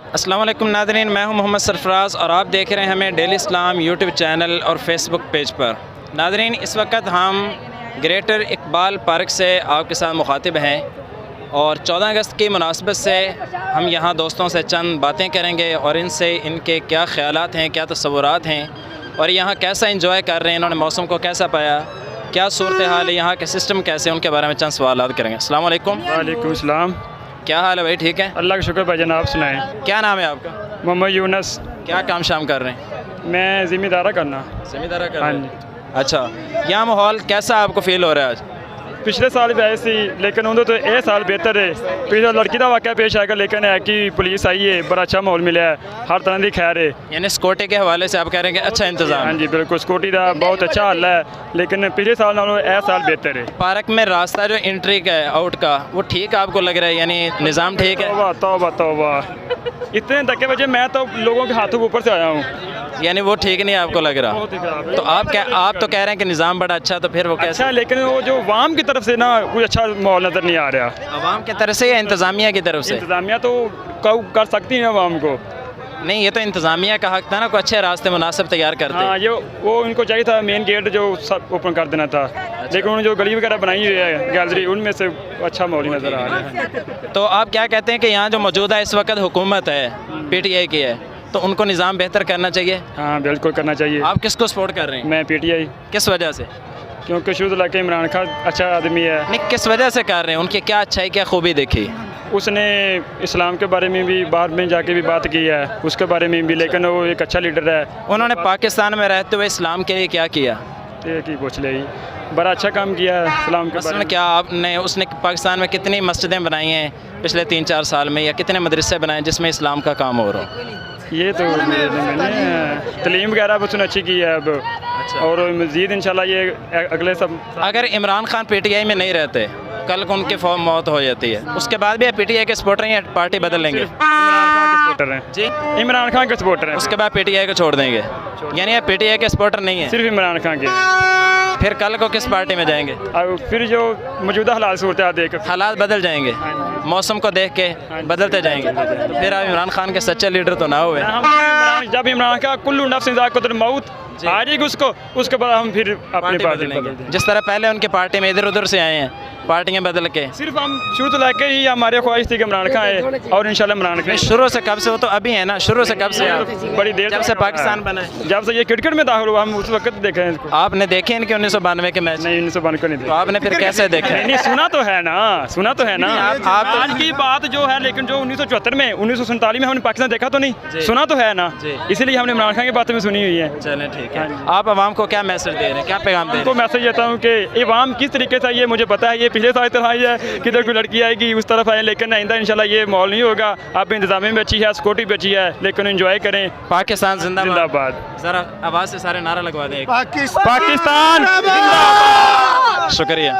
अस्सलाम वालेकुम नाज़रीन, मैं हूं मोहम्मद सरफराज और आप देख रहे हैं हमें डेली इस्लाम यूट्यूब चैनल और फेसबुक पेज पर। नाज़रीन, इस वक्त हम ग्रेटर इकबाल पार्क से आपके साथ मुखातिब हैं और 14 अगस्त की मुनासबत से हम यहाँ दोस्तों से चंद बातें करेंगे और इनसे इनके क्या ख़यालात हैं, क्या तसव्वुरात हैं और यहाँ कैसा इंजॉय कर रहे हैं, इन्होंने मौसम को कैसा पाया, क्या सूरत हाल है, यहाँ के सिस्टम कैसे, उनके बारे में चंद सवालात करेंगे। अस्सलाम वालेकुम। वालेकुम सलाम। क्या हाल है भाई? ठीक है, अल्लाह का शुक्र भाईजान, आप सुनाएं। क्या नाम है आपका? मोहम्मद यूनस। क्या काम शाम कर रहे हैं? मैं ज़िम्मेदारा करना। ज़िम्मेदारा कर हाँ रहे जी। हैं। अच्छा, यहाँ माहौल कैसा आपको फील हो रहा है आज? पिछले साल भी ऐसी, लेकिन उन्होंने तो ये साल बेहतर है। पिछले लड़की का वाक़या पेश आएगा, लेकिन है कि पुलिस आई है, बड़ा अच्छा माहौल मिला है, हर तरह की खैर है। यानी सिक्योरिटी के हवाले से आप कह रहे हैं कि अच्छा इंतजाम हाँ है। जी बिल्कुल, सिक्योरिटी का बहुत अच्छा हाल है, लेकिन पिछले साल नालों ये साल बेहतर है। पार्क में रास्ता जो एंट्री का है आउट का, वो ठीक आपको लग रहा है? यानी निज़ाम ठीक है? तौबा तौबा तौबा, इतने धक्के बजे मैं तो लोगों के हाथों के ऊपर से आया हूँ। यानी वो ठीक नहीं आपको लग रहा? बहुत ही खराब है। तो आप तो कह रहे हैं कि निज़ाम बड़ा अच्छा, तो फिर वो कैसे? अच्छा है, लेकिन वो जो वाम की तरफ से ना कोई अच्छा माहौल नज़र नहीं आ रहा। आवाम की तरफ से या इंतज़ामिया की तरफ से? इंतज़ामिया तो कर सकती है आवाम को। नहीं, ये तो इंतज़ामिया का हक था ना, कोई अच्छे रास्ते मुनासिब तैयार करते। हाँ, ये वो उनको चाहिए था मेन गेट जो सब ओपन कर देना था, लेकिन उन्होंने जो गली वगैरह बनाई हुई है गैलरी, उनमें से अच्छा माहौल नज़र आ रहा है। तो आप क्या कहते हैं कि यहाँ जो मौजूदा इस वक्त हुकूमत है PTI की है, तो उनको निज़ाम बेहतर करना चाहिए? हाँ बिल्कुल करना चाहिए। आप किसको सपोर्ट कर रहे हैं? मैं PTI, किस वजह से? क्योंकि शुरू से लगे इमरान खान अच्छा आदमी है। नहीं, किस वजह से कर रहे हैं? उनकी क्या अच्छाई, क्या खूबी देखी? उसने इस्लाम के बारे में भी बाहर में जाके भी बात की है, उसके बारे में भी, लेकिन वो एक अच्छा लीडर है। उन्होंने पाकिस्तान में रहते हुए इस्लाम के लिए क्या किया? एक ही पूछ ले, बड़ा अच्छा काम किया है इस्लाम के बारे मसलन में। क्या आपने, उसने पाकिस्तान में कितनी मस्जिदें बनाई हैं पिछले 3-4 साल में, या कितने मदरसे बनाए जिसमें इस्लाम का काम हो रहा हो? ये तो मैंने तलीम वगैरह भी उसने अच्छी की है अब। अच्छा। और मज़ीद इंशाल्लाह ये अगले सब। अगर इमरान खान PTI में नहीं रहते, कल को उनकी फॉर्म मौत हो जाती है, उसके बाद भी PTI के सपोर्टर हैं या पार्टी बदल लेंगे? इमरान खान के सपोर्टर हैं जी, इमरान खान के सपोर्टर हैं। उसके बाद PTI को छोड़ देंगे, यानी आप PTI के सपोर्टर नहीं है? सिर्फ इमरान खान के। फिर कल को किस पार्टी में जाएंगे? और फिर जो मौजूदा हालात सूरत देख हालात बदल जाएंगे, मौसम को देख के बदलते जाएंगे, तो फिर आप इमरान खान के सच्चे लीडर तो ना हुए। जब इमरान खान कुल्लू नफ्सिन ज़ाइक़तुल मौत आ जाएगी उसके बाद हम फिर अपनी पार्टी बदल देंगे। जिस तरह पहले उनकी पार्टी में इधर उधर से आए हैं, पार्टियां बदल के। सिर्फ हम शुरू से लेके ही हमारी ख्वाहिश थी कि इमरान खान आए, और इंशाल्लाह इमरान खान शुरू से कब से? वो तो अभी है ना, शुरू से कब से आप? बड़ी देर जब से पाकिस्तान बना है, जब से ये क्रिकेट में दाखिल हुआ, हम उस वक्त देखे हैं इसको। आपने देखे इनके 1992 के मैच? नहीं, 1992 को नहीं तो देखा। आपने फिर कैसे देखे? नहीं, सुना तो है ना, सुना तो है ना। नहीं, आप तो- आज की बात जो है, लेकिन जो 1974 में 1947 में हमने पाकिस्तान देखा तो जी। नहीं, सुना तो है ना, जी। इसीलिए हमने इमरान खान की बातें में सुनी हुई है। चलें ठीक है। आप आवाम को क्या मैसेज दे रहे हैं, क्या पैगाम दे रहे उनको हैं? मैसेज देता हूँ कि इवाम किस तरीके से आई है मुझे पता है, ये पिछले साल तरह आई है, किधर कोई लड़की आएगी उस तरफ आए, लेकिन आइंदा इंशाल्लाह ये माहौल नहीं होगा। आप इंतजामिया भी अच्छी है, सिक्योरिटी भी अच्छी है, लेकिन एंजॉय करें। पाकिस्तान जिंदाबाद। जिंदाबाद। जरा आवाज़ से सारे नारा लगवा दें। पाकिस्तान शुक्रिया।